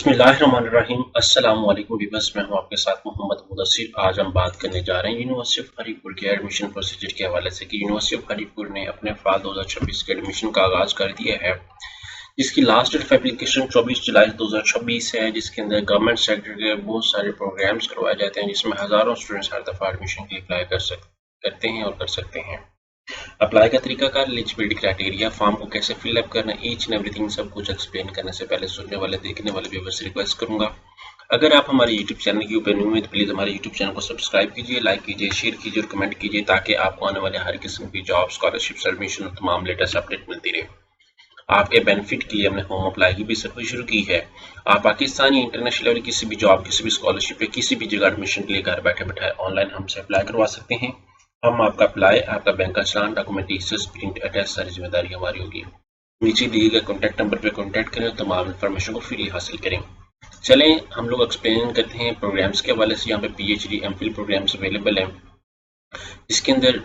बिस्मिल्लाहिर्रहमानिर्रहीम। अस्सलाम वालेकुम व्यूअर्स, मैं हूं आपके साथ मोहम्मद मुदस्सिर। आज हम बात करने जा रहे हैं यूनिवर्सिटी ऑफ हरीपुर के एडमिशन प्रोसीजर के हवाले से कि यूनिवर्सिटी ऑफ हरीपुर ने अपने फाल 2026 के एडमिशन का आगाज कर दिया है, जिसकी लास्ट डेट ऑफ एप्लीकेशन 24 जुलाई 2026 है, जिसके अंदर गवर्नमेंट सेक्टर के बहुत सारे प्रोग्राम्स करवाए जाते हैं, जिसमें हज़ारों स्टूडेंट्स हर दफ़ा एडमिशन के लिए अप्लाई करते हैं और कर सकते हैं। अप्लाई का तरीकाकार, एलिजिबिलिटी क्राइटेरिया, फॉर्म को कैसे फिलअप करना, ईच एंड एवरीथिंग सब कुछ एक्सप्लेन करने से पहले सुनने वाले देखने वाले व्यूअर्स से रिक्वेस्ट करूंगा, अगर आप हमारे यूट्यूब चैनल के ऊपर न्यू हैं तो प्लीज़ हमारे यूट्यूब चैनल को सब्सक्राइब कीजिए, लाइक कीजिए, शेयर कीजिए और कमेंट कीजिए, ताकि आपको आने वाले हर किस्म की जॉब, स्कॉलरशिप, एडमिशन और तमाम लेटेस्ट अपडेट मिलती रहे। आपके बेनिफिट के लिए हमने होम अप्लाई की भी सर्विस शुरू की है। आप पाकिस्तान या इंटरनेशनल लेवल किसी भी जॉब, किसी भी स्कॉलरशिप या किसी भी जगह एडमिशन के लिए घर बैठे बैठाए ऑनलाइन हमसे अप्लाई करवा सकते हैं। हम आपका अप्लाई, आपका बैंक का चलान, डॉक्यूमेंटेशन, प्रिंट, अटैच सारी जिम्मेदारी हमारी होगी। नीचे दिए गए कॉन्टैक्ट नंबर पर कॉन्टैक्ट करें और तमाम इन्फॉर्मेशन को फ्री हासिल करें। चलें हम लोग एक्सप्लेन करते हैं प्रोग्राम्स के हवाले से। यहाँ पे PhD MPhil प्रोग्राम्स अवेलेबल हैं, इसके अंदर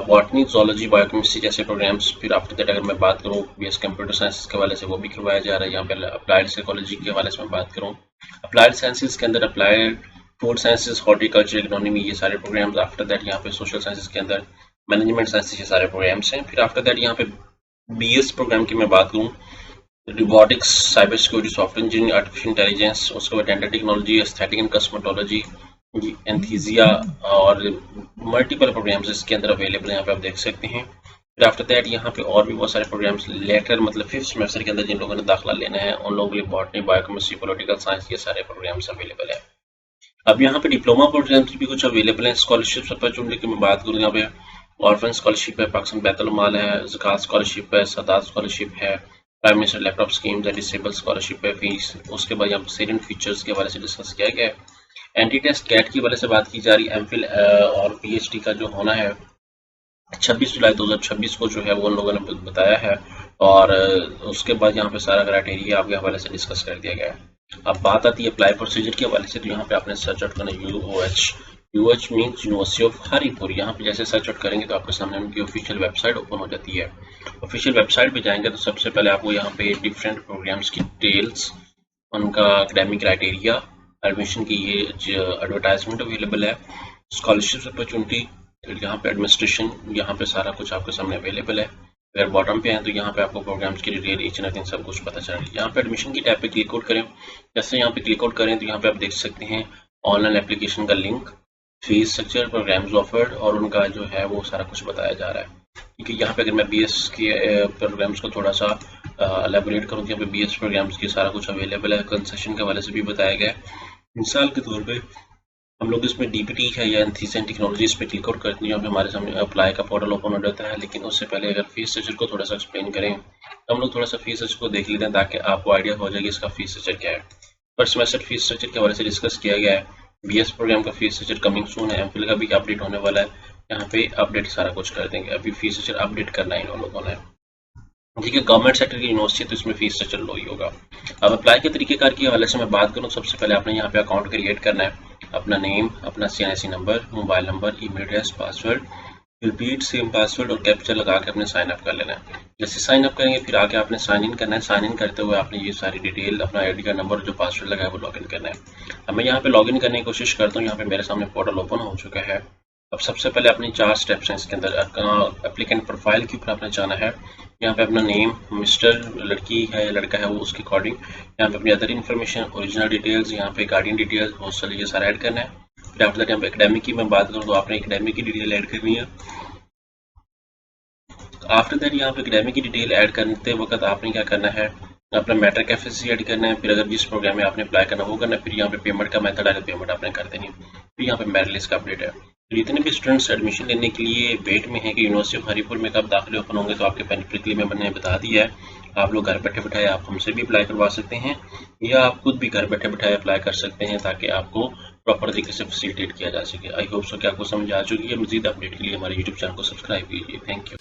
बॉटनी, ज़ूलॉजी, बायोकेमिस्ट्री जैसे प्रोग्राम्स। फिर आफ्टर दैट अगर मैं बात करूँ BS कंप्यूटर साइंस के हवाले से, वो भी करवाया जा रहा है। यहाँ पे अप्लाइड साइकोलॉजी के हवाले से मैं बात करूँ, अप्लाइड साइंसेज के अंदर applied food sciences, horticulture, economy, ये सारे प्रोग्राम्स। आफ्टर दैट यहाँ पे सोशल साइंसेज के अंदर मैनेजमेंट साइंसेज, ये सारे प्रोग्राम्स हैं। फिर आफ्टर दैट यहाँ पे BS प्रोग्राम की मैं बात करूँ, robotics, cyber security, software engineering, artificial intelligence, उसके बाद dental technology, aesthetic and cosmetology, anaesthesia और मल्टीपल प्रोग्राम्स इसके अंदर अवेलेबल है, यहाँ पे आप देख सकते हैं। फिर आफ्टर दैट यहाँ पे और भी बहुत सारे प्रोग्राम्स लेटर मतलब 5th सेमेस्टर के अंदर जिन लोगों ने दाखिला लेना है उन लोगों के लिए बॉटनी, बायोकेमिस्ट्री, पॉलिटिकल साइंस, ये सारे प्रोग्राम्स अवेलेबल है। अब यहाँ पे डिप्लोमा प्रोग्राम्स भी कुछ अवेलेबल हैं। स्कॉलरशिप अपॉर्चुनिटी की मैं बात करूँ, यहाँ पे ऑर्फन स्कॉलरशिप है, पाकिस्तान बैतुल माल है, ज़कात स्कॉलरशिप है, सदात स्कॉलरशिप है, प्राइम मिनिस्टर लैपटॉप स्कीम है, डिसेबल स्कॉलरशिप है, फीस। उसके बाद यहाँ पे सेलेंट फीचर्स के हवाले से डिस्कस किया गया है। एंटी टेस्ट कैट की वजह से बात की जा रही है। MPhil और PhD का जो होना है 26 जुलाई 2026 को जो है वो उन लोगों ने बताया है, और उसके बाद यहाँ पे सारा क्राइटेरिया आपके हवाले से डिस्कस कर दिया गया है। अब बात आती है अप्लाई प्रोसीजर के हवाले से, तो यहाँ पे आपने सर्च आउट करना UH means university of Haripur. यहाँ पे जैसे सर्च आउट करेंगे तो आपके सामने उनकी ऑफिशियल वेबसाइट ओपन हो जाती है। ऑफिशियल वेबसाइट पे जाएंगे तो सबसे पहले आपको यहाँ पे डिफरेंट प्रोग्राम्स की डिटेल्स, उनका एकेडमिक क्राइटेरिया, एडमिशन की ये एडवर्टाइजमेंट अवेलेबल है, स्कॉलरशिप अपॉर्चुनिटी, यहाँ पे एडमिनिस्ट्रेशन, यहाँ पे सारा कुछ आपके सामने अवेलेबल है। अगर बॉटम पे हैं तो यहाँ पे आपको प्रोग्राम्स की डिटेल, ईच एंड एवरीथिंग सब कुछ पता चल रहा है। यहाँ पे एडमिशन की टैब पे क्लिक आउट करें। जैसे यहाँ पे क्लिक आउट करें तो यहाँ पे आप देख सकते हैं ऑनलाइन एप्लीकेशन का link, fees structure, programmes offered, और उनका जो है वो सारा कुछ बताया जा रहा है। क्योंकि यहाँ पे अगर मैं BS के प्रोग्राम्स को थोड़ा सा एलेबोरेट करूँ तो यहाँ पे BS प्रोग्राम्स की सारा कुछ अवेलेबल है, कंसेशन के हवाले से भी बताया गया है। मिसाल के तौर पे हम लोग इसमें DPT है या एंथीसिया टेक्नोलॉजीज पे क्लिक आउट करते हैं, यहाँ पे हमारे सामने अप्लाई का पोर्टल ओपन हो जाता है। लेकिन उससे पहले अगर फीस स्ट्रक्चर को थोड़ा सा एक्सप्लेन करें तो हम लोग थोड़ा सा फीस स्ट्रक्चर को देख लेते हैं, ताकि आपको आइडिया हो जाए कि इसका फीस स्ट्रक्चर क्या है। फर्स्ट सेमेस्टर फीस स्ट्रक्चर के हवाले से डिस्कस किया गया है। BS प्रोग्राम का फीस स्ट्रक्चर कमिंग सून है, MPhil का भी अपडेट होने वाला है, यहाँ पे अपडेट सारा कुछ कर देंगे। अभी फीस स्ट्रक्चर अपडेट करना है इन लोगों ने, ठीक है। गवर्नमेंट सेक्टर की यूनिवर्सिटी तो इसमें फीस स्ट्रक्चर लो ही होगा। अब अप्लाई के तरीकेकार के हवाले से मैं बात करूँ, सबसे पहले आपने यहाँ पे अकाउंट क्रिएट करना है, अपना नेम, अपना CNIC number, mobile number, email address, password, repeat same password और कैप्चर लगा के अपने साइन अप कर लेना है। जैसे साइन अप करेंगे फिर आगे आपने साइन इन करना है। साइन इन करते हुए आपने ये सारी डिटेल, अपना ID का नंबर, जो पासवर्ड लगा है वो लॉगिन करना है। अब मैं यहाँ पे लॉगिन करने की कोशिश करता हूँ। यहाँ पे मेरे सामने पोर्टल ओपन हो चुका है। अब सबसे पहले अपनी 4 स्टेप्स हैं इसके अंदर। एप्लीकेंट प्रोफाइल के ऊपर आपने जाना है, यहाँ पे अपना नेम, मिस्टर, लड़की है या लड़का है वो उसके अकॉर्डिंग, यहाँ पे अपनी अदर इन्फॉर्मेशन, ओरिजिनल डिटेल्स, यहाँ पे गार्डियन डिटेल्स, हॉस्टल, ये सारा ऐड करना है। फिर आफ्टर दैट यहाँ पे एकेडमिक की मैं बात करूँ तो आपने एकेडमिक की डिटेल ऐड करनी है। आफ्टर दैट यहाँ पे एकेडमिक की डिटेल ऐड करते वक्त आपने क्या करना है, अपना मैट्रिक FSC ऐड करना है। फिर अगर जिस प्रोग्राम में आपने अप्लाई करना वो करना है। फिर यहाँ पे पेमेंट का मेथड आएगा, पेमेंट आपने कर देनी है। फिर यहाँ पे मेरिट लिस्ट का अपडेट है। तो जितने भी स्टूडेंट्स एडमिशन लेने के लिए वेट में हैं कि यूनिवर्सिटी ऑफ हरीपुर में कब दाखिले ओपन होंगे, तो आपके बेनिफिट के लिए मैंने बता दिया है। आप लोग घर बैठे बैठाए आप हमसे भी अप्लाई करवा सकते हैं, या आप खुद भी घर बैठे बैठाए अप्लाई कर सकते हैं, ताकि आपको प्रॉपर तरीके से फैसिलिटेट किया जा सके। आई होप सो कि आपको समझ आ चुकी है। मजीद अपडेट के लिए हमारे यूट्यूब चैनल को सब्सक्राइब कीजिए। Thank you.